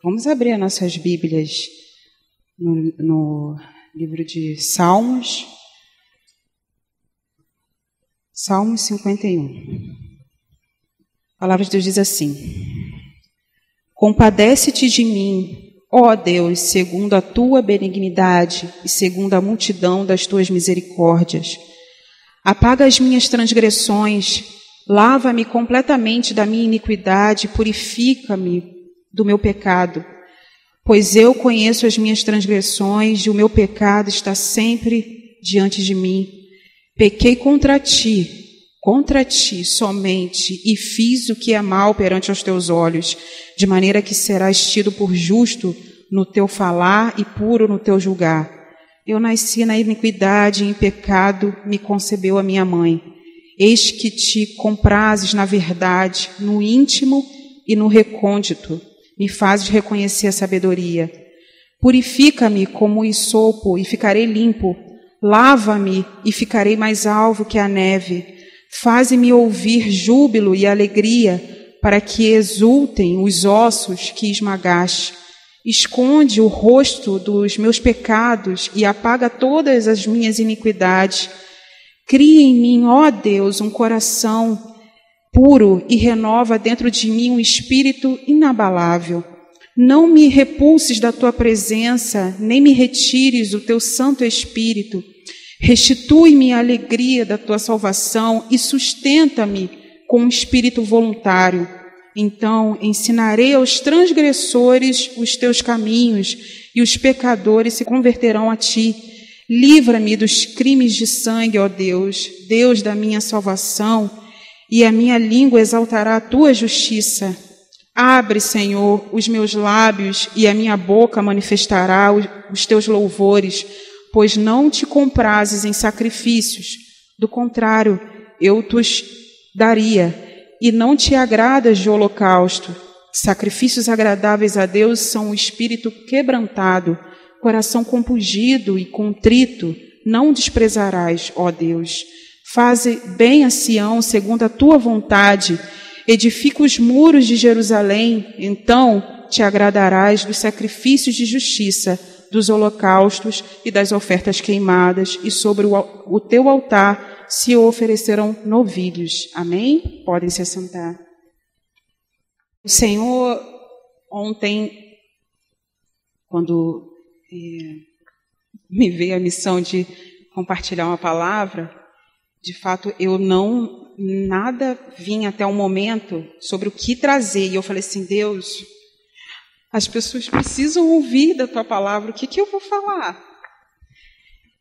Vamos abrir as nossas Bíblias no livro de Salmos, Salmos 51. A palavra de Deus diz assim: Compadece-te de mim, ó Deus, segundo a tua benignidade e segundo a multidão das tuas misericórdias. Apaga as minhas transgressões, lava-me completamente da minha iniquidade, purifica-me do meu pecado, pois eu conheço as minhas transgressões e o meu pecado está sempre diante de mim. Pequei contra ti somente, e fiz o que é mal perante os teus olhos, de maneira que serás tido por justo no teu falar e puro no teu julgar. Eu nasci na iniquidade e em pecado me concebeu a minha mãe. Eis que te comprazes na verdade, no íntimo e no recôndito. Me fazes reconhecer a sabedoria. Purifica-me como o hisopo e ficarei limpo. Lava-me e ficarei mais alvo que a neve. Faze-me ouvir júbilo e alegria, para que exultem os ossos que esmagaste. Esconde o rosto dos meus pecados e apaga todas as minhas iniquidades. Cria em mim, ó Deus, um coração puro e renova dentro de mim um espírito inabalável. Não me repulses da tua presença, nem me retires o teu Santo Espírito. Restitui-me a alegria da tua salvação e sustenta-me com um espírito voluntário. Então ensinarei aos transgressores os teus caminhos e os pecadores se converterão a ti. Livra-me dos crimes de sangue, ó Deus, Deus da minha salvação, e a minha língua exaltará a tua justiça. Abre, Senhor, os meus lábios, e a minha boca manifestará os teus louvores, pois não te comprazes em sacrifícios. Do contrário, eu te daria, e não te agradas de holocausto. Sacrifícios agradáveis a Deus são o espírito quebrantado, coração compungido e contrito, não desprezarás, ó Deus. Faze bem a Sião segundo a tua vontade, edifica os muros de Jerusalém, então te agradarás dos sacrifícios de justiça, dos holocaustos e das ofertas queimadas, e sobre o teu altar se oferecerão novilhos. Amém? Podem se assentar. O Senhor, ontem, quando me veio a missão de compartilhar uma palavra, de fato, nada vinha até o momento sobre o que trazer. E eu falei assim, Deus, as pessoas precisam ouvir da tua palavra, o que eu vou falar?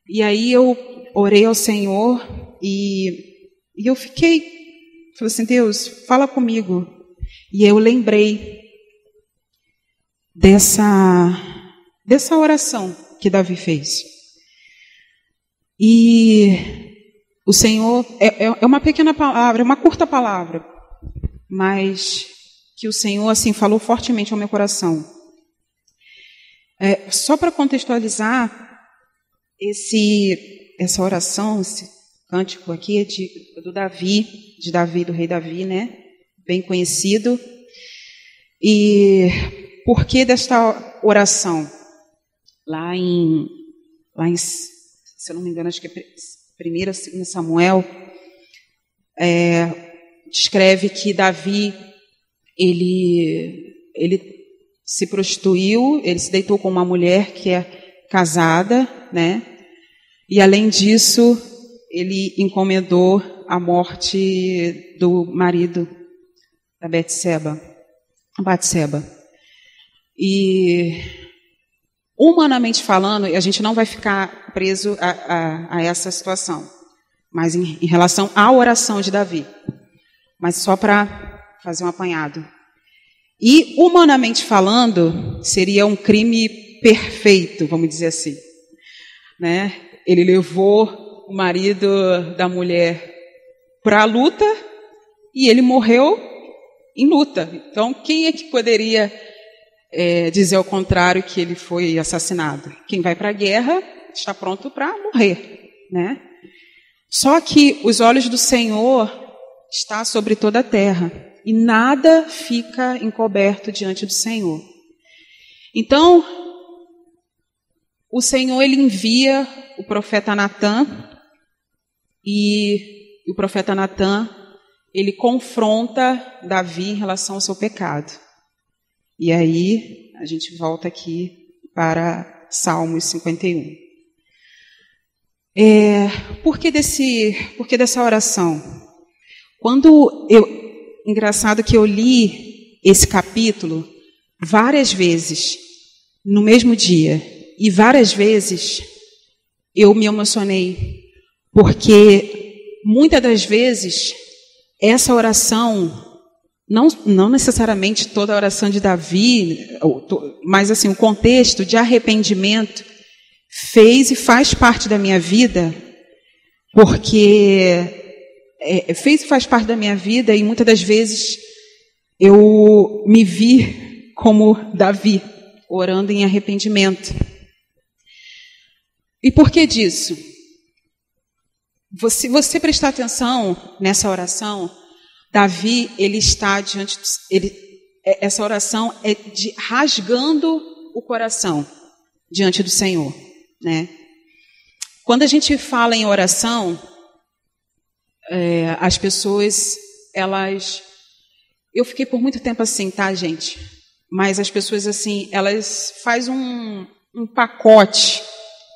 E aí eu orei ao Senhor e eu falei assim, Deus, fala comigo. E eu lembrei dessa oração que Davi fez. E o Senhor, é uma pequena palavra, é uma curta palavra, mas que o Senhor assim falou fortemente ao meu coração. Só para contextualizar, essa oração, esse cântico aqui é do Davi, do rei Davi, né? Bem conhecido. E por que desta oração? Lá em, se eu não me engano, acho que é 1ª, 2ª Samuel, descreve que Davi, ele se prostituiu, ele se deitou com uma mulher que é casada, né? E além disso, ele encomendou a morte do marido da Batseba. E humanamente falando, a gente não vai ficar preso a essa situação, mas em relação à oração de Davi, mas só para fazer um apanhado. E humanamente falando, seria um crime perfeito, vamos dizer assim, né? Ele levou o marido da mulher para a luta e ele morreu em luta. Então, quem é que poderia dizer ao contrário que ele foi assassinado? Quem vai para a guerra está pronto para morrer, né? Só que os olhos do Senhor estão sobre toda a terra e nada fica encoberto diante do Senhor. Então, o Senhor, ele envia o profeta Natã, e o profeta Natã, ele confronta Davi em relação ao seu pecado. E aí, a gente volta aqui para Salmos 51. Por que dessa oração? Engraçado que eu li esse capítulo várias vezes, no mesmo dia, e várias vezes eu me emocionei, porque muitas das vezes essa oração, não necessariamente toda a oração de Davi, mas assim, o contexto de arrependimento fez e faz parte da minha vida, porque fez e faz parte da minha vida, e muitas das vezes eu me vi como Davi, orando em arrependimento. E por que disso? Se você prestar atenção nessa oração, Davi, ele está diante, essa oração é rasgando o coração diante do Senhor, né? Quando a gente fala em oração, as pessoas, eu fiquei por muito tempo assim, tá, gente? Mas as pessoas, assim, elas fazem um pacote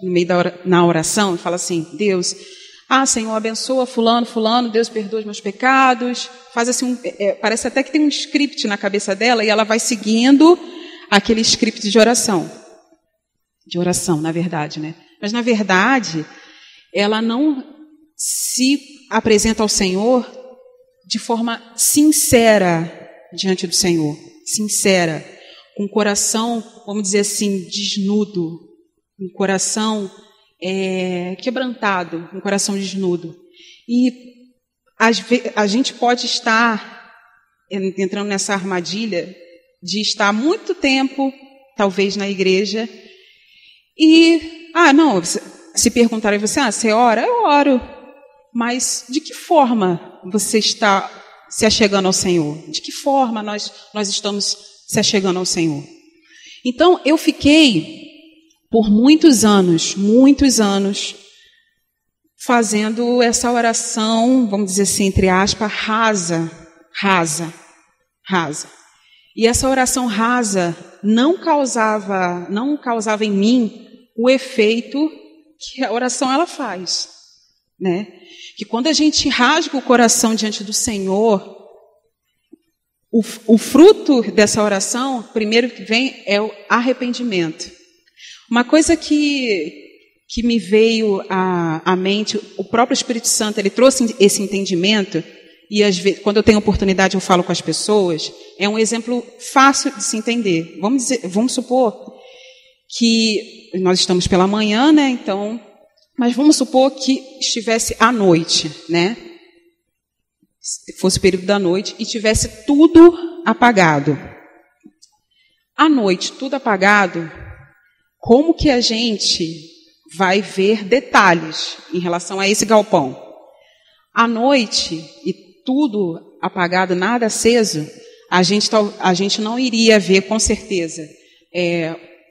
no meio na oração e falam assim: Deus, Senhor, abençoa fulano, Deus perdoa os meus pecados. Faz assim, parece até que tem um script na cabeça dela e ela vai seguindo aquele script de oração. De oração, na verdade, né? Mas, na verdade, ela não se apresenta ao Senhor de forma sincera diante do Senhor. Sincera. Com o coração, vamos dizer assim, desnudo. Um coração quebrantado, um coração desnudo. E a gente pode estar entrando nessa armadilha de estar muito tempo, talvez, na igreja, e, se perguntarem você, você ora? Eu oro. Mas de que forma você está se achegando ao Senhor? De que forma nós estamos se achegando ao Senhor? Então, eu fiquei por muitos anos, fazendo essa oração, vamos dizer assim, entre aspas, rasa. E essa oração rasa não causava em mim o efeito que a oração ela faz, né? Que quando a gente rasga o coração diante do Senhor, o fruto dessa oração, primeiro que vem é o arrependimento. Uma coisa que me veio à mente, o próprio Espírito Santo, ele trouxe esse entendimento, e às vezes, quando eu tenho oportunidade eu falo com as pessoas, é um exemplo fácil de se entender. Vamos supor que nós estamos pela manhã, né? Então, mas vamos supor que estivesse à noite, né? Se fosse o período da noite e tivesse tudo apagado. À noite, tudo apagado, como que a gente vai ver detalhes em relação a esse galpão? À noite, e tudo apagado, nada aceso, a gente não iria ver, com certeza,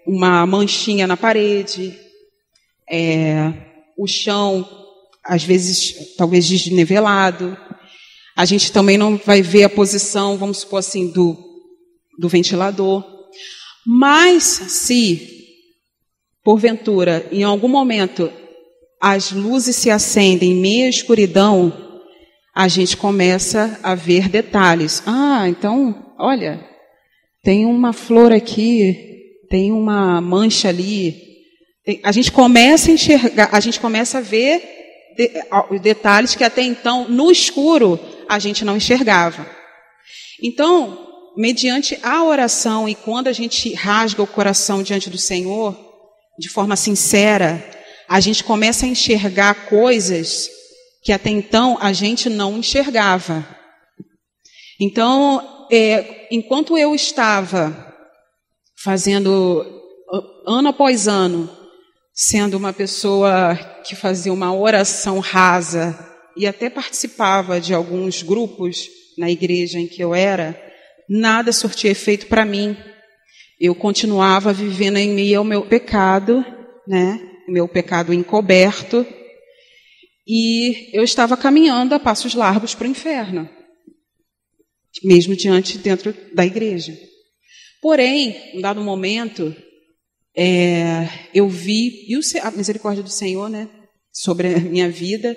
uma manchinha na parede, o chão, às vezes, talvez desnivelado. A gente também não vai ver a posição, vamos supor assim, do ventilador. Mas, se, porventura, em algum momento, as luzes se acendem em meio à escuridão, a gente começa a ver detalhes. Então, olha, tem uma flor aqui, tem uma mancha ali. A gente começa a enxergar, a gente começa a ver detalhes que até então, no escuro, a gente não enxergava. Então, mediante a oração e quando a gente rasga o coração diante do Senhor, de forma sincera, a gente começa a enxergar coisas que até então a gente não enxergava. Então, enquanto eu estava fazendo, ano após ano, sendo uma pessoa que fazia uma oração rasa e até participava de alguns grupos na igreja em que eu era, nada surtia efeito para mim. eu continuava vivendo em meio ao meu pecado, né? O meu pecado encoberto, e eu estava caminhando a passos largos para o inferno, mesmo dentro da igreja. Porém, em um dado momento, eu vi, e a misericórdia do Senhor, né, sobre a minha vida,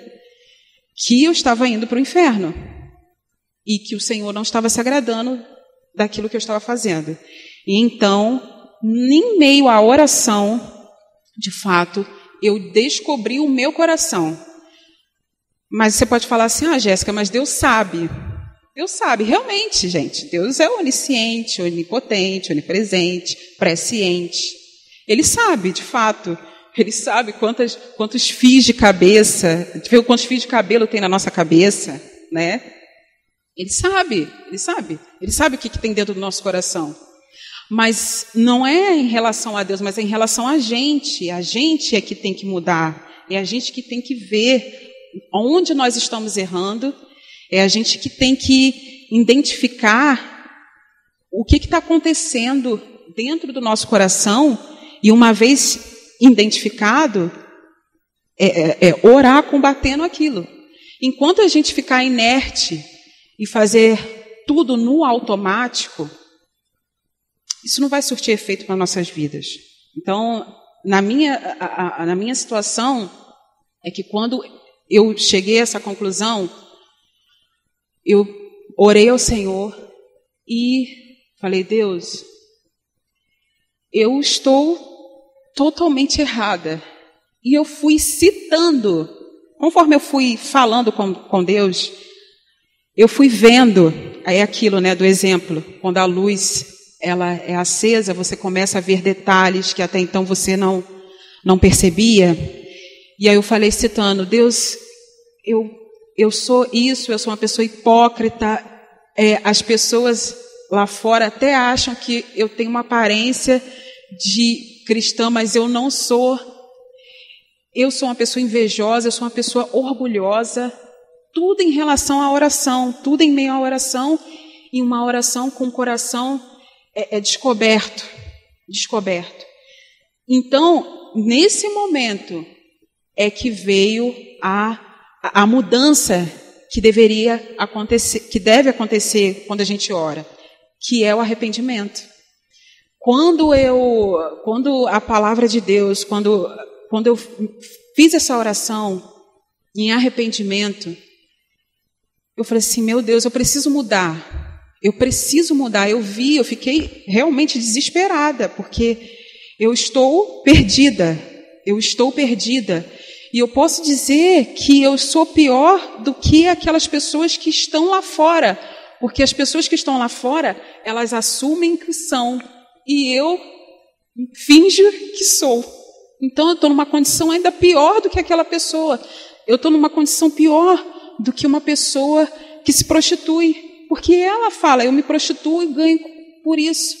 que eu estava indo para o inferno, e que o Senhor não estava se agradando daquilo que eu estava fazendo. E então, em meio à oração, de fato, eu descobri o meu coração. Mas você pode falar assim, Jéssica, mas Deus sabe. Deus sabe, realmente, gente. Deus é onisciente, onipotente, onipresente, presciente. Ele sabe, de fato. Ele sabe quantos fios de cabeça, quantos fios de cabelo tem na nossa cabeça, né? Ele sabe o que tem dentro do nosso coração. Mas não é em relação a Deus, mas é em relação a gente. A gente é que tem que mudar. É a gente que tem que ver onde nós estamos errando. É a gente que tem que identificar o que está acontecendo dentro do nosso coração. E uma vez identificado, orar combatendo aquilo. Enquanto a gente ficar inerte e fazer tudo no automático, isso não vai surtir efeito para nossas vidas. Então, na minha situação, é que quando eu cheguei a essa conclusão, eu orei ao Senhor e falei, Deus, eu estou totalmente errada. E eu fui citando, conforme eu fui falando com Deus, eu fui vendo, é aquilo, né, do exemplo, quando a luz ela é acesa, você começa a ver detalhes que até então você não percebia. E aí eu falei citando, Deus, eu sou isso, eu sou uma pessoa hipócrita, as pessoas lá fora até acham que eu tenho uma aparência de cristã, mas eu não sou. Eu sou uma pessoa invejosa, eu sou uma pessoa orgulhosa, tudo em relação à oração, tudo em meio à oração, e uma oração com o coração descoberto. Então, nesse momento, é que veio a mudança que deveria acontecer, que deve acontecer quando a gente ora, que é o arrependimento. Quando a palavra de Deus, quando eu fiz essa oração em arrependimento, eu falei assim, meu Deus, eu preciso mudar. Eu fiquei realmente desesperada, porque eu estou perdida. E eu posso dizer que eu sou pior do que aquelas pessoas que estão lá fora, porque as pessoas que estão lá fora, elas assumem que são, e eu finjo que sou. Então eu estou numa condição ainda pior do que aquela pessoa. Eu estou numa condição pior do que uma pessoa que se prostitui. Porque ela fala, eu me prostituo e ganho por isso.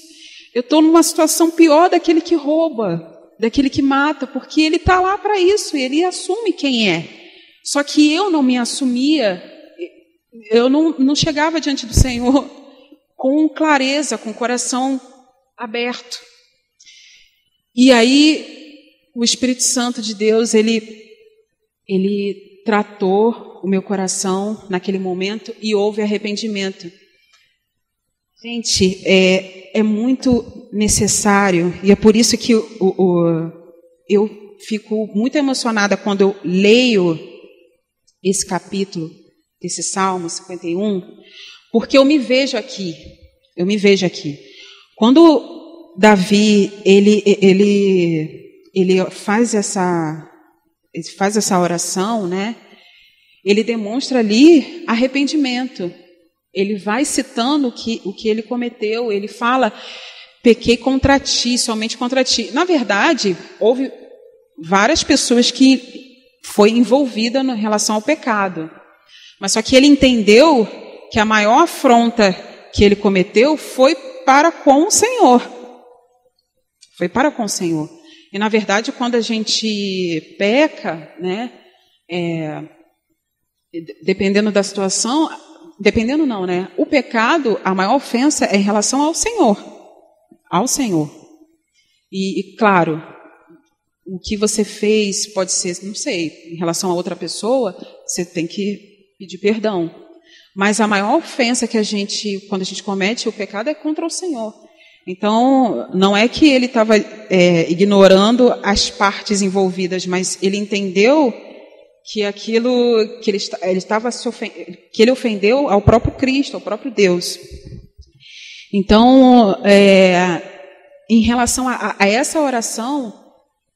Eu estou numa situação pior daquele que rouba, daquele que mata, porque ele está lá para isso, ele assume quem é. Só que eu não me assumia, eu não chegava diante do Senhor com clareza, com o coração aberto. E aí, o Espírito Santo de Deus, ele tratou o meu coração naquele momento e houve arrependimento. Gente, é muito necessário, e é por isso que eu fico muito emocionada quando eu leio esse capítulo, esse Salmo 51, porque eu me vejo aqui. Quando Davi, ele faz essa oração, né? Ele demonstra ali arrependimento. Ele vai citando o que ele cometeu. Ele fala, pequei contra ti, somente contra ti. Na verdade, houve várias pessoas que foi envolvida em relação ao pecado. Mas só que ele entendeu que a maior afronta que ele cometeu foi para com o Senhor. Foi para com o Senhor. E, na verdade, quando a gente peca, né, dependendo da situação, dependendo não, né? O pecado, a maior ofensa é em relação ao Senhor. ao Senhor. E claro, o que você fez pode ser, não sei, em relação a outra pessoa, você tem que pedir perdão. Mas a maior ofensa que quando a gente comete o pecado, é contra o Senhor. Então, não é que ele estava ignorando as partes envolvidas, mas ele entendeu que aquilo que que ele ofendeu ao próprio Cristo, ao próprio Deus. Então, em relação a essa oração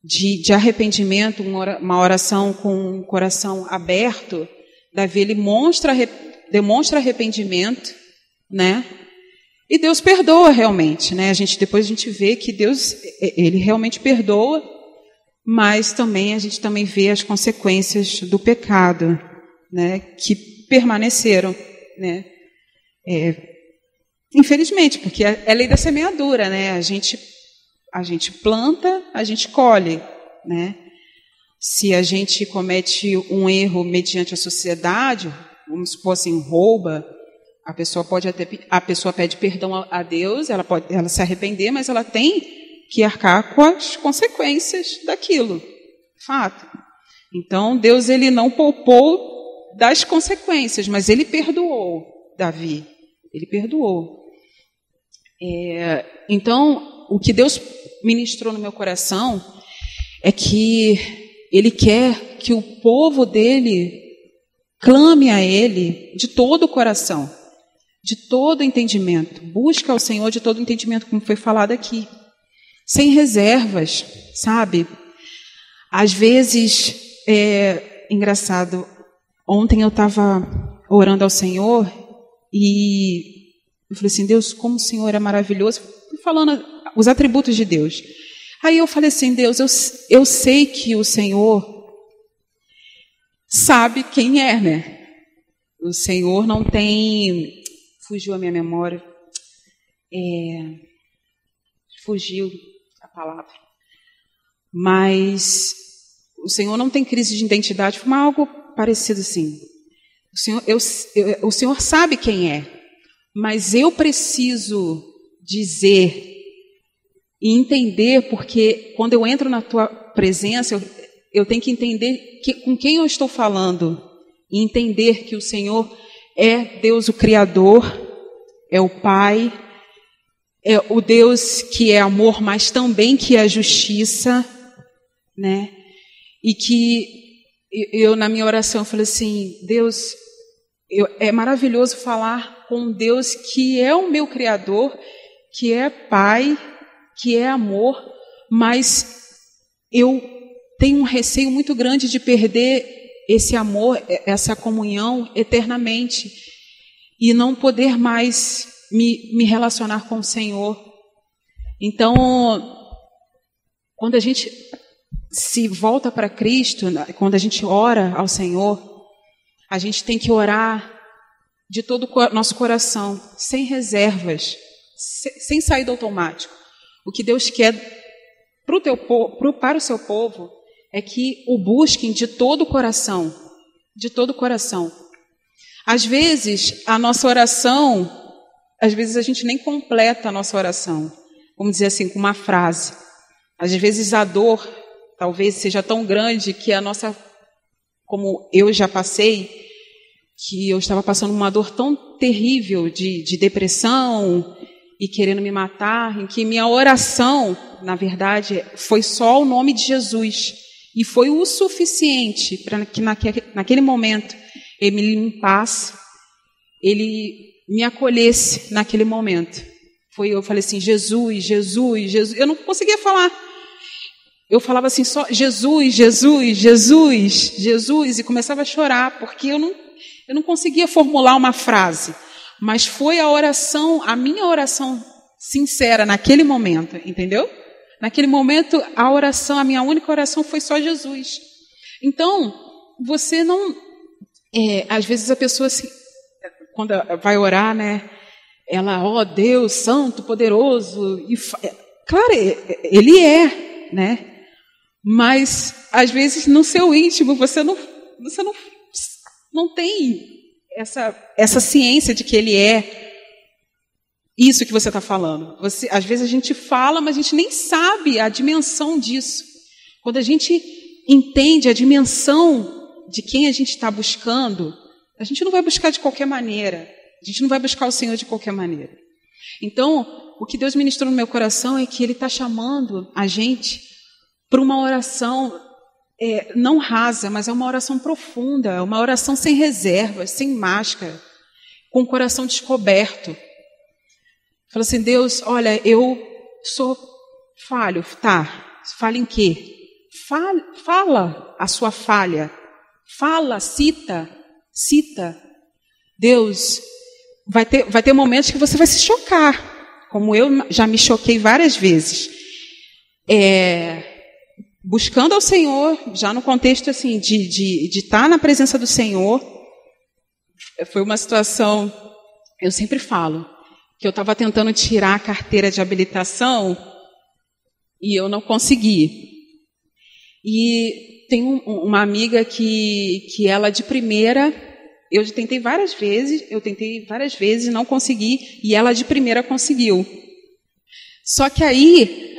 de arrependimento, uma oração com o coração aberto, Davi ele demonstra arrependimento, né? E Deus perdoa realmente, né? Depois a gente vê que Deus ele realmente perdoa, mas também a gente também vê as consequências do pecado, né? Que permaneceram, né? Infelizmente, porque é lei da semeadura, né? A gente planta, a gente colhe, né? Se a gente comete um erro mediante a sociedade, vamos supor assim, rouba, a pessoa pede perdão a Deus, ela se arrepender, mas ela tem que arcar com as consequências daquilo, fato. Então Deus ele não poupou das consequências, mas ele perdoou Davi, ele perdoou. Então, o que Deus ministrou no meu coração é que Ele quer que o povo dele clame a Ele de todo o coração, de todo entendimento. Busca ao Senhor de todo entendimento, como foi falado aqui. Sem reservas, sabe? Às vezes, engraçado, ontem eu estava orando ao Senhor e eu falei assim, Deus, como o Senhor é maravilhoso, falando os atributos de Deus. Aí eu falei assim, Deus, eu sei que o Senhor sabe quem é, né? O Senhor não tem... Fugiu a minha memória. Fugiu a palavra. Mas o Senhor não tem crise de identidade, foi algo parecido assim. O Senhor sabe quem é. Mas eu preciso dizer e entender, porque quando eu entro na tua presença, eu tenho que entender com quem eu estou falando. E entender que o Senhor é Deus o Criador, é o Pai, é o Deus que é amor, mas também que é justiça, né? E que eu, na minha oração, falei assim, Deus, é maravilhoso falar com Deus que é o meu Criador, que é Pai, que é amor, mas eu tenho um receio muito grande de perder esse amor, essa comunhão eternamente e não poder mais me relacionar com o Senhor. Então, quando a gente se volta para Cristo, quando a gente ora ao Senhor, a gente tem que orar de todo o nosso coração, sem reservas, sem sair do automático. O que Deus quer para o seu povo é que o busquem de todo o coração, de todo o coração. Às vezes, a nossa oração, às vezes a gente nem completa a nossa oração, vamos dizer assim, com uma frase. Às vezes a dor talvez seja tão grande que a nossa, como eu já passei, que eu estava passando uma dor tão terrível de depressão e querendo me matar, em que minha oração, na verdade, foi só o nome de Jesus. E foi o suficiente para que naquele momento ele me limpasse, ele me acolhesse naquele momento. Eu falei assim, Jesus, Jesus, Jesus. Eu não conseguia falar. Eu falava assim só, Jesus, Jesus, Jesus, Jesus, e começava a chorar, porque eu não conseguia formular uma frase. Mas foi a minha oração sincera naquele momento, entendeu? Naquele momento, a minha única oração foi só Jesus. Então, você não... às vezes a pessoa, quando vai orar, né? Ela, ó Deus, santo, poderoso. Claro, Ele é, né? Mas, às vezes, no seu íntimo, você não tem essa ciência de que Ele é. Isso que você está falando. Às vezes a gente fala, mas a gente nem sabe a dimensão disso. Quando a gente entende a dimensão de quem a gente está buscando, a gente não vai buscar de qualquer maneira. A gente não vai buscar o Senhor de qualquer maneira. Então, o que Deus ministrou no meu coração é que Ele está chamando a gente para uma oração não rasa, mas é uma oração profunda, uma oração sem reservas, sem máscara, com o coração descoberto. Fala assim, Deus, olha, eu sou falho, tá? Falha em quê? Fala a sua falha. Fala, cita. Deus, vai ter momentos que você vai se chocar, como eu já me choquei várias vezes. Buscando ao Senhor, já no contexto assim, de estar na presença do Senhor, foi uma situação, eu sempre falo, que eu estava tentando tirar a carteira de habilitação e eu não consegui. E tem uma amiga que ela de primeira, eu tentei várias vezes e não consegui, e ela de primeira conseguiu. Só que aí,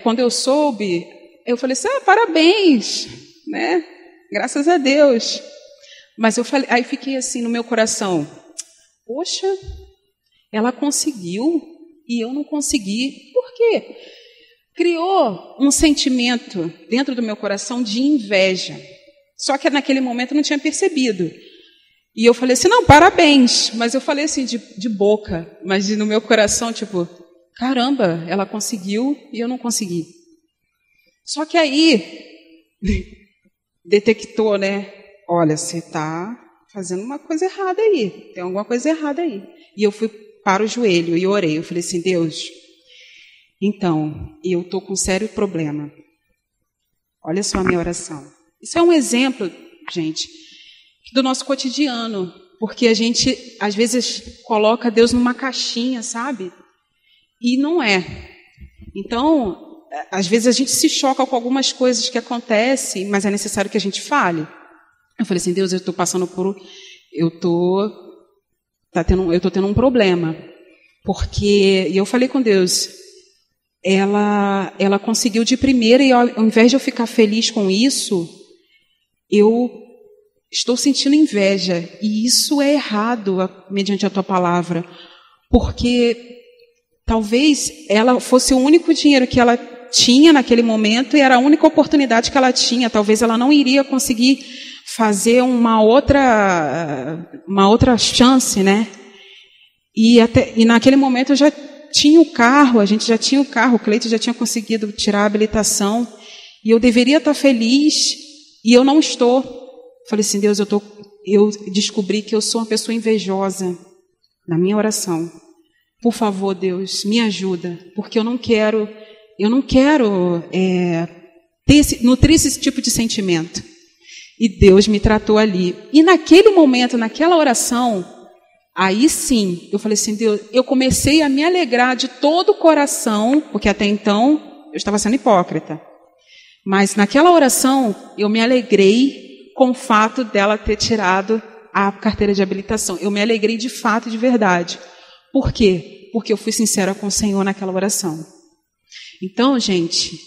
quando eu soube, eu falei assim, parabéns, né? Graças a Deus. Mas aí fiquei assim no meu coração, poxa, ela conseguiu e eu não consegui. Por quê? Criou um sentimento dentro do meu coração de inveja. Só que naquele momento eu não tinha percebido. E eu falei assim, não, parabéns. Mas eu falei assim de boca, mas no meu coração, tipo, caramba, ela conseguiu e eu não consegui. Só que aí detectou, né? Olha, você está fazendo uma coisa errada aí. Tem alguma coisa errada aí. E eu fui para o joelho e orei. Eu falei assim, Deus, então, eu estou com um sério problema. Olha só a minha oração. Isso é um exemplo, gente, do nosso cotidiano. Porque a gente, às vezes, coloca Deus numa caixinha, sabe? E não é. Então, às vezes a gente se choca com algumas coisas que acontecem, mas é necessário que a gente fale. Eu falei assim, Deus, eu estou passando por... Eu estou tendo um problema. Porque... E eu falei com Deus, ela conseguiu de primeira e ao invés de eu ficar feliz com isso, eu estou sentindo inveja. E isso é errado, mediante a tua palavra. Porque talvez ela fosse o único dinheiro que ela tinha naquele momento e era a única oportunidade que ela tinha. Talvez ela não iria conseguir fazer uma outra chance, né? E naquele momento eu já tinha o carro, a gente já tinha o carro, o Cleiton já tinha conseguido tirar a habilitação, e eu deveria estar feliz, e eu não estou. Falei assim, Deus, eu descobri que eu sou uma pessoa invejosa na minha oração. Por favor, Deus, me ajuda, porque eu não quero nutrir esse tipo de sentimento. E Deus me tratou ali. E naquele momento, naquela oração, aí sim, eu falei assim, Deus, eu comecei a me alegrar de todo o coração, porque até então eu estava sendo hipócrita. Mas naquela oração, eu me alegrei com o fato dela ter tirado a carteira de habilitação. Eu me alegrei de fato e de verdade. Por quê? Porque eu fui sincera com o Senhor naquela oração. Então, gente,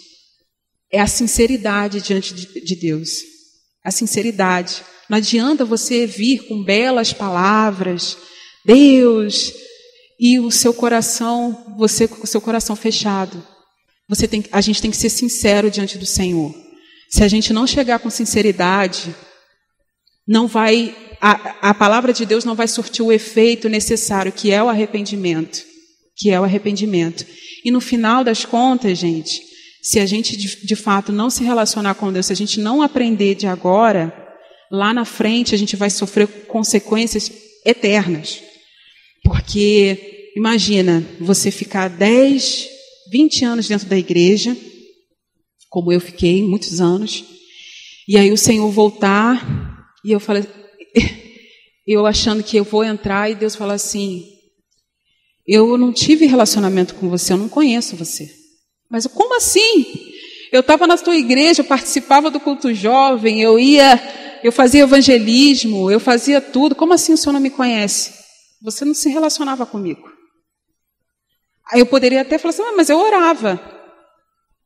é a sinceridade diante de Deus. A sinceridade. Não adianta você vir com belas palavras, Deus, e o seu coração, você com o seu coração fechado. A gente tem que ser sincero diante do Senhor. Se a gente não chegar com sinceridade, não vai, a palavra de Deus não vai surtir o efeito necessário, que é o arrependimento. E no final das contas, gente, se a gente de fato não se relacionar com Deus, se a gente não aprender de agora, lá na frente a gente vai sofrer consequências eternas. Porque, imagina, você ficar 10, 20 anos dentro da igreja, como eu fiquei, muitos anos, e aí o Senhor voltar, e eu falei, eu achando que eu vou entrar, e Deus fala assim, eu não tive relacionamento com você, eu não conheço você. Mas como assim? Eu estava na tua igreja, eu participava do culto jovem, eu fazia evangelismo, eu fazia tudo. Como assim o senhor não me conhece? Você não se relacionava comigo. Aí eu poderia até falar assim, mas eu orava.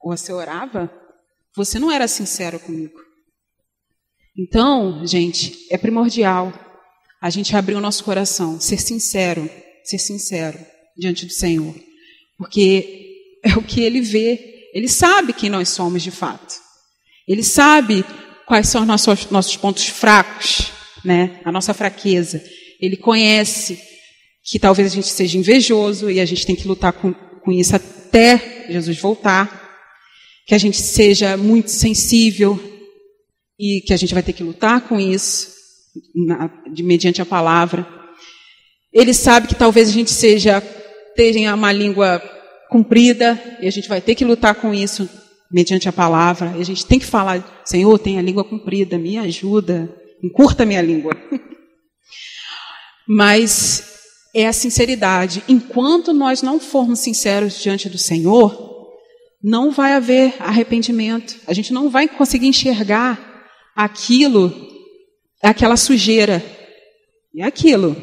Você orava? Você não era sincero comigo. Então, gente, é primordial a gente abrir o nosso coração, ser sincero diante do Senhor. Porque é o que Ele vê. Ele sabe quem nós somos de fato. Ele sabe quais são os nossos pontos fracos, né? A nossa fraqueza. Ele conhece que talvez a gente seja invejoso e a gente tem que lutar com isso até Jesus voltar. Que a gente seja muito sensível e que a gente vai ter que lutar com isso, mediante a palavra. Ele sabe que talvez a gente tenha uma língua comprida e a gente vai ter que lutar com isso mediante a palavra. E a gente tem que falar, Senhor, tenho a língua comprida, me ajuda, encurta a minha língua. Mas é a sinceridade. Enquanto nós não formos sinceros diante do Senhor, não vai haver arrependimento. A gente não vai conseguir enxergar aquela sujeira. E aquilo.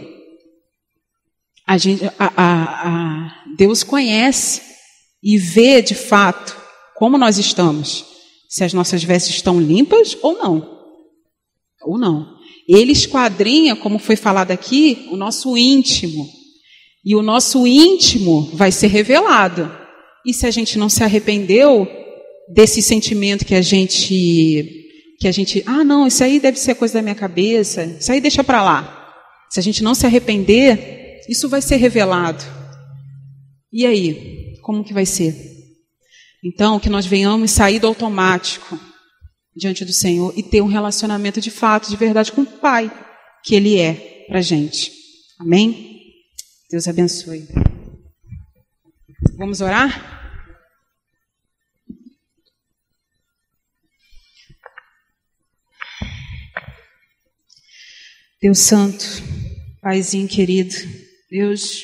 Deus conhece e vê de fato como nós estamos. Se as nossas vestes estão limpas ou não. Ou não. Ele esquadrinha, como foi falado aqui, o nosso íntimo. E o nosso íntimo vai ser revelado. E se a gente não se arrependeu desse sentimento que a gente, não, isso aí deve ser coisa da minha cabeça, isso aí deixa para lá. Se a gente não se arrepender, isso vai ser revelado. E aí, como que vai ser? Então, que nós venhamos sair do automático diante do Senhor e ter um relacionamento de fato, de verdade com o Pai, que Ele é para a gente. Amém? Deus abençoe. Vamos orar? Deus Santo, Paizinho querido, Deus,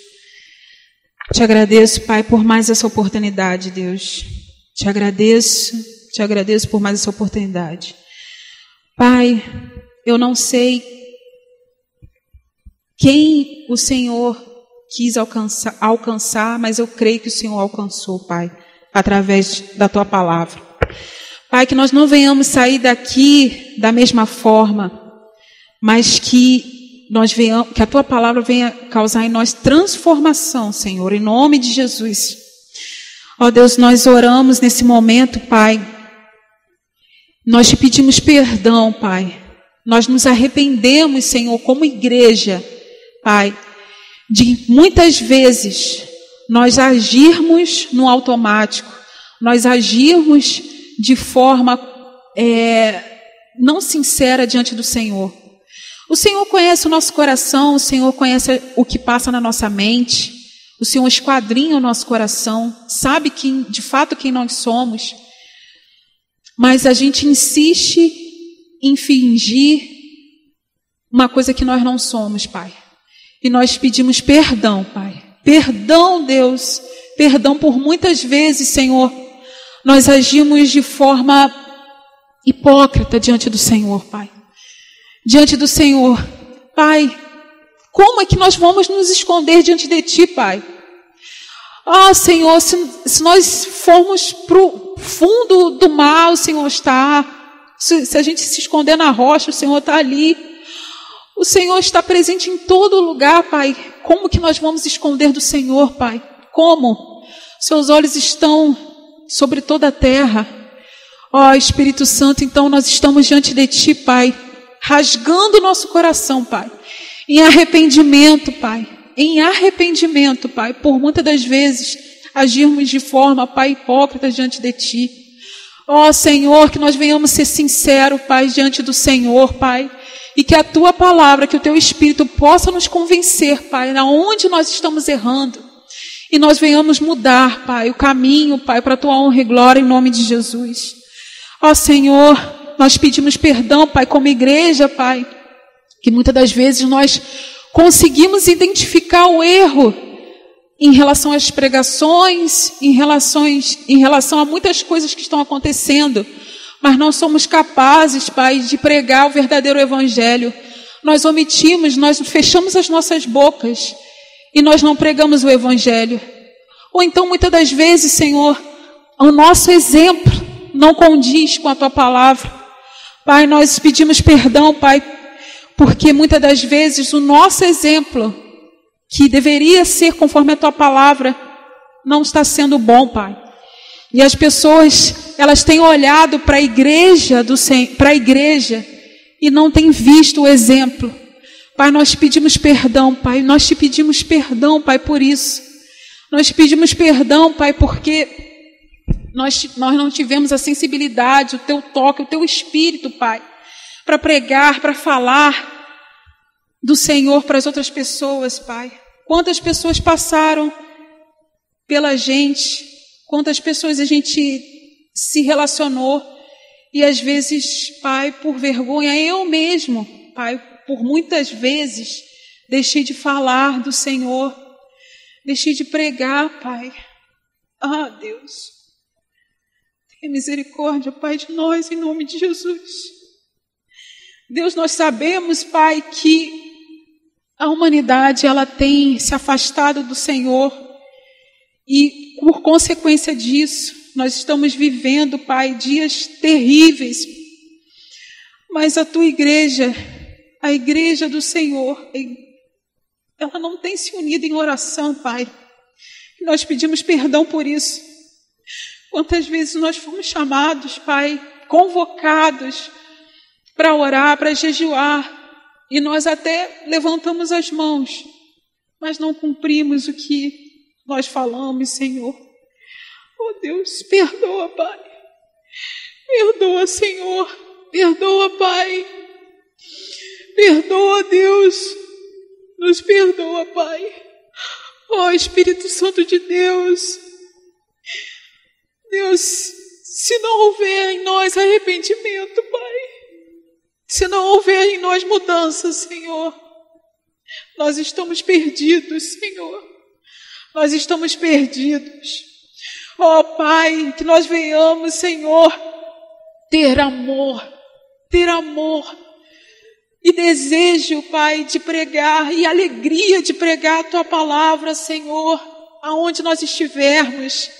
te agradeço, Pai, por mais essa oportunidade, Deus. Te agradeço por mais essa oportunidade. Pai, eu não sei quem o Senhor quis alcançar, mas eu creio que o Senhor alcançou, Pai, através da Tua palavra. Pai, que nós não venhamos sair daqui da mesma forma, mas que a Tua palavra venha causar em nós transformação, Senhor, em nome de Jesus. Ó Deus, nós oramos nesse momento, Pai. Nós te pedimos perdão, Pai. Nós nos arrependemos, Senhor, como igreja, Pai, de muitas vezes nós agirmos no automático, nós agirmos de forma não sincera diante do Senhor. O Senhor conhece o nosso coração, o Senhor conhece o que passa na nossa mente, o Senhor esquadrinha o nosso coração, sabe de fato quem nós somos, mas a gente insiste em fingir uma coisa que nós não somos, Pai. E nós pedimos perdão, Pai. Perdão, Deus. Perdão por muitas vezes, Senhor, nós agimos de forma hipócrita diante do Senhor, Pai. Diante do Senhor. Pai, como é que nós vamos nos esconder diante de Ti, Pai? Senhor, se nós formos para o fundo do mar, o Senhor está. Se a gente se esconder na rocha, o Senhor está ali. O Senhor está presente em todo lugar, Pai. Como que nós vamos esconder do Senhor, Pai? Como? Seus olhos estão sobre toda a terra. Espírito Santo, então nós estamos diante de Ti, Pai, rasgando o nosso coração, Pai, em arrependimento, Pai. Em arrependimento, Pai, por muitas das vezes agirmos de forma, Pai, hipócrita diante de Ti. Senhor, que nós venhamos ser sinceros, Pai, diante do Senhor, Pai, e que a Tua palavra, que o Teu Espírito possa nos convencer, Pai, aonde nós estamos errando, e nós venhamos mudar, Pai, o caminho, Pai, para a Tua honra e glória, em nome de Jesus. Senhor, nós pedimos perdão, Pai, como igreja, Pai, que muitas das vezes nós conseguimos identificar o erro em relação às pregações, em relação a muitas coisas que estão acontecendo, mas não somos capazes, Pai, de pregar o verdadeiro evangelho. Nós omitimos, nós fechamos as nossas bocas e nós não pregamos o evangelho. Ou então, muitas das vezes, Senhor, o nosso exemplo não condiz com a Tua palavra. Pai, nós pedimos perdão, Pai, porque muitas das vezes o nosso exemplo, que deveria ser conforme a Tua palavra, não está sendo bom, Pai. E as pessoas, elas têm olhado para a igreja e não têm visto o exemplo. Pai, nós pedimos perdão, Pai. Nós te pedimos perdão, Pai, por isso. Nós te pedimos perdão, Pai, porque nós não tivemos a sensibilidade, o Teu toque, o Teu Espírito, Pai, para pregar, para falar do Senhor para as outras pessoas, Pai. Quantas pessoas passaram pela gente, quantas pessoas a gente se relacionou e às vezes, Pai, por vergonha, eu mesmo, Pai, por muitas vezes deixei de falar do Senhor, deixei de pregar, Pai. Ah, Deus, tenha misericórdia, Pai, de nós, em nome de Jesus. Deus, nós sabemos, Pai, que a humanidade, ela tem se afastado do Senhor e, por consequência disso, nós estamos vivendo, Pai, dias terríveis. Mas a Tua igreja, a igreja do Senhor, ela não tem se unido em oração, Pai. E nós pedimos perdão por isso. Quantas vezes nós fomos chamados, Pai, convocados para orar, para jejuar, e nós até levantamos as mãos, mas não cumprimos o que nós falamos, Senhor. Oh, Deus, perdoa, Pai. Perdoa, Senhor. Perdoa, Pai. Perdoa, Deus. Nos perdoa, Pai. Oh, Espírito Santo de Deus. Deus, se não houver em nós arrependimento, Pai, se não houver em nós mudança, Senhor, nós estamos perdidos, Senhor. Nós estamos perdidos. Oh, Pai, que nós venhamos, Senhor, ter amor e desejo, Pai, de pregar e alegria de pregar a Tua palavra, Senhor, aonde nós estivermos,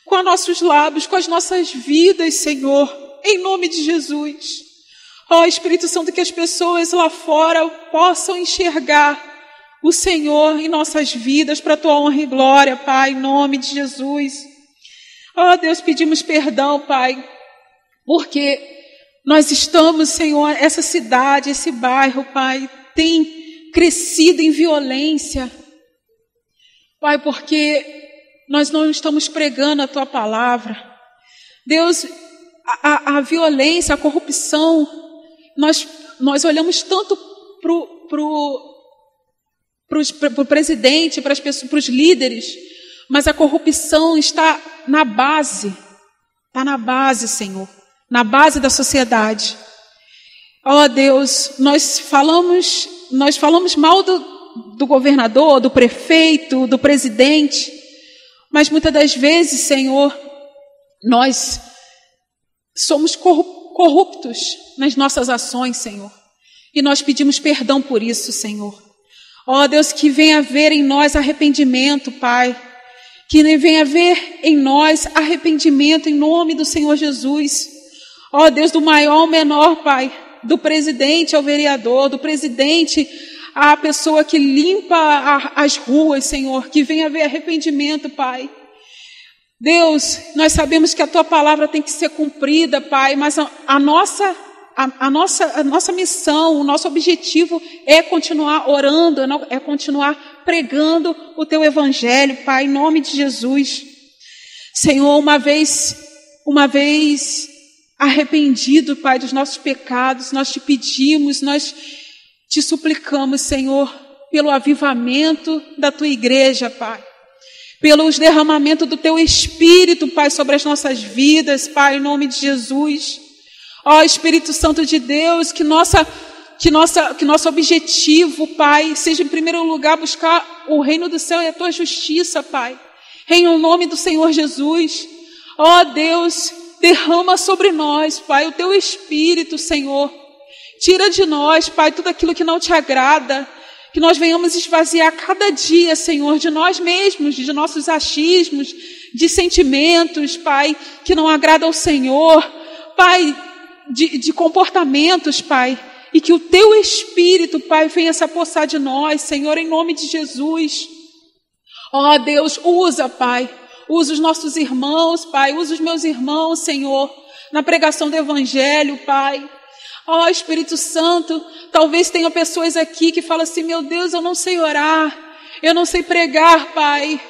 com os nossos lábios, com as nossas vidas, Senhor, em nome de Jesus. Ó, Espírito Santo, que as pessoas lá fora possam enxergar o Senhor em nossas vidas, para a Tua honra e glória, Pai, em nome de Jesus. Ó, Deus, pedimos perdão, Pai, porque nós estamos, Senhor, essa cidade, esse bairro, Pai, tem crescido em violência, Pai, porque nós não estamos pregando a Tua palavra. Deus, a violência, a corrupção, nós olhamos tanto para o presidente, para as pessoas, para os líderes, mas a corrupção está na base, Senhor, na base da sociedade. Ó, Deus, nós falamos mal do governador, do prefeito, do presidente, mas muitas das vezes, Senhor, nós somos corruptos nas nossas ações, Senhor, e nós pedimos perdão por isso, Senhor. Ó, Deus, que venha haver em nós arrependimento, Pai, que venha haver em nós arrependimento em nome do Senhor Jesus. Ó, Deus, do maior ao menor, Pai, do presidente ao vereador, do presidente à pessoa que limpa as ruas, Senhor, que venha haver arrependimento, Pai. Deus, nós sabemos que a Tua palavra tem que ser cumprida, Pai, mas a nossa missão, o nosso objetivo é continuar orando, é continuar pregando o Teu evangelho, Pai, em nome de Jesus. Senhor, uma vez arrependido, Pai, dos nossos pecados, nós te pedimos, nós te suplicamos, Senhor, pelo avivamento da Tua igreja, Pai, pelos derramamentos do Teu Espírito, Pai, sobre as nossas vidas, Pai, em nome de Jesus. Ó, Espírito Santo de Deus, que nosso objetivo, Pai, seja em primeiro lugar buscar o reino do céu e a Tua justiça, Pai, em nome do Senhor Jesus. Ó, Deus, derrama sobre nós, Pai, o Teu Espírito, Senhor. Tira de nós, Pai, tudo aquilo que não Te agrada. Que nós venhamos esvaziar cada dia, Senhor, de nós mesmos, de nossos achismos, de sentimentos, Pai, que não agradam ao Senhor, Pai, de comportamentos, Pai. E que o Teu Espírito, Pai, venha se apossar de nós, Senhor, em nome de Jesus. Ó Deus, usa, Pai, usa os nossos irmãos, Pai, usa os meus irmãos, Senhor, na pregação do Evangelho, Pai. Ó Espírito Santo, talvez tenha pessoas aqui que falam assim, meu Deus, eu não sei orar, eu não sei pregar, Pai,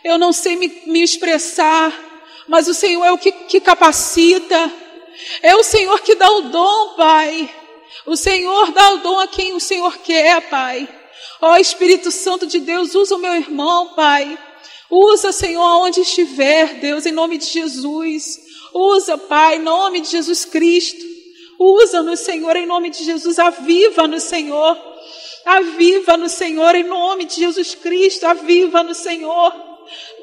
eu não sei me expressar, mas o Senhor é o que capacita, é o Senhor que dá o dom, Pai. O Senhor dá o dom a quem o Senhor quer, Pai. Ó Espírito Santo de Deus, usa o meu irmão, Pai. Usa, Senhor, onde estiver, Deus, em nome de Jesus. Usa, Pai, em nome de Jesus Cristo. Usa-nos, Senhor, em nome de Jesus. Aviva-nos, Senhor. Aviva-nos, Senhor, em nome de Jesus Cristo. Aviva-nos, Senhor.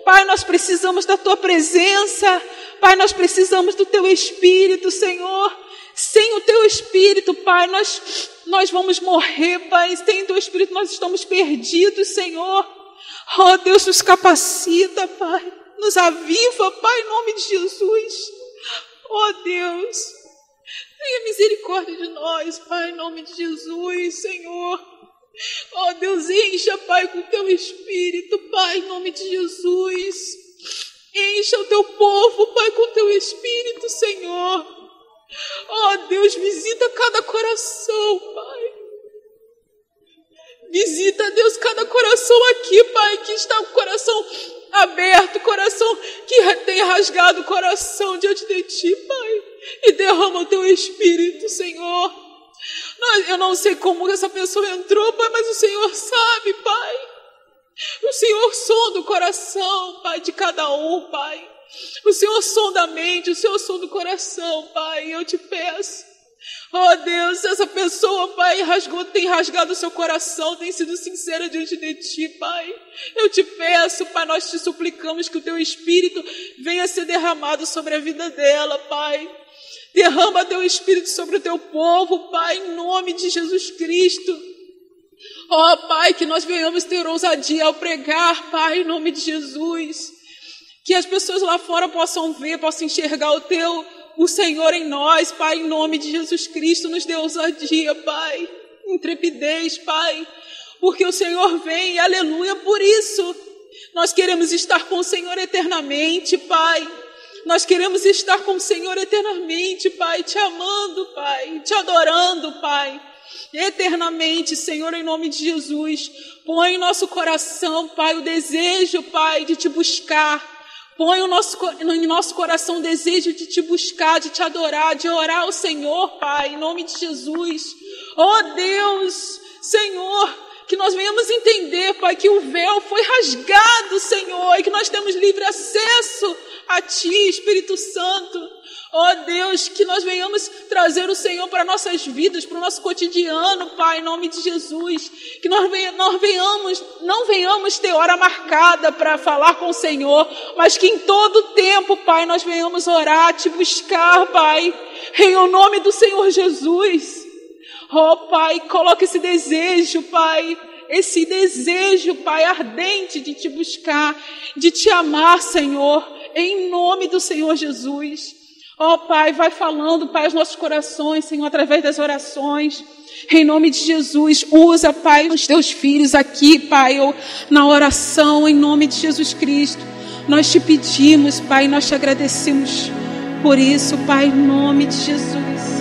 Pai, nós precisamos da Tua presença. Pai, nós precisamos do Teu Espírito, Senhor. Sem o Teu Espírito, Pai, nós vamos morrer, Pai. Sem o Teu Espírito nós estamos perdidos, Senhor. Oh, Deus, nos capacita, Pai. Nos aviva, Pai, em nome de Jesus. Oh, Deus, tenha misericórdia de nós, Pai, em nome de Jesus, Senhor. Oh, Deus, encha, Pai, com o Teu Espírito, Pai, em nome de Jesus. Encha o Teu povo, Pai, com o Teu Espírito, Senhor. Oh, Deus, visita cada coração, Pai. Visita, Deus, cada coração aqui, Pai, que está com o coração aberto, coração que tem rasgado o coração diante de Ti, Pai. E derrama o Teu Espírito, Senhor. Eu não sei como essa pessoa entrou, Pai, mas o Senhor sabe, Pai. O Senhor sonda o coração, Pai, de cada um, Pai. O Senhor sonda a mente, o Senhor sonda o coração, Pai. Eu te peço. Oh, Deus, essa pessoa, Pai, tem rasgado o seu coração, tem sido sincera diante de Ti, Pai. Eu te peço, Pai, nós te suplicamos que o Teu Espírito venha ser derramado sobre a vida dela, Pai. Derrama Teu Espírito sobre o Teu povo, Pai, em nome de Jesus Cristo. Oh, Pai, que nós venhamos ter ousadia ao pregar, Pai, em nome de Jesus. Que as pessoas lá fora possam ver, possam enxergar o Senhor em nós, Pai, em nome de Jesus Cristo. Nos dê ousadia, Pai, intrepidez, Pai, porque o Senhor vem, e aleluia, por isso nós queremos estar com o Senhor eternamente, Pai. Nós queremos estar com o Senhor eternamente, Pai, te amando, Pai, te adorando, Pai, eternamente, Senhor, em nome de Jesus. Põe em nosso coração, Pai, o desejo, Pai, de Te buscar. Põe em nosso coração o desejo de Te buscar, de Te adorar, de orar ao Senhor, Pai, em nome de Jesus. Oh, Deus, Senhor, que nós venhamos entender, Pai, que o véu foi rasgado, Senhor, e que nós temos livre acesso a Ti, Espírito Santo. Oh, Deus, que nós venhamos trazer o Senhor para nossas vidas, para o nosso cotidiano, Pai, em nome de Jesus. Que nós não venhamos ter hora marcada para falar com o Senhor, mas que em todo tempo, Pai, nós venhamos orar, Te buscar, Pai, em o nome do Senhor Jesus. Oh, Pai, coloca esse desejo, Pai, ardente de Te buscar, de Te amar, Senhor, em nome do Senhor Jesus. Oh, Pai, vai falando, Pai, aos nossos corações, Senhor, através das orações. Em nome de Jesus, usa, Pai, os Teus filhos aqui, Pai, na oração, em nome de Jesus Cristo. Nós Te pedimos, Pai, nós Te agradecemos por isso, Pai, em nome de Jesus.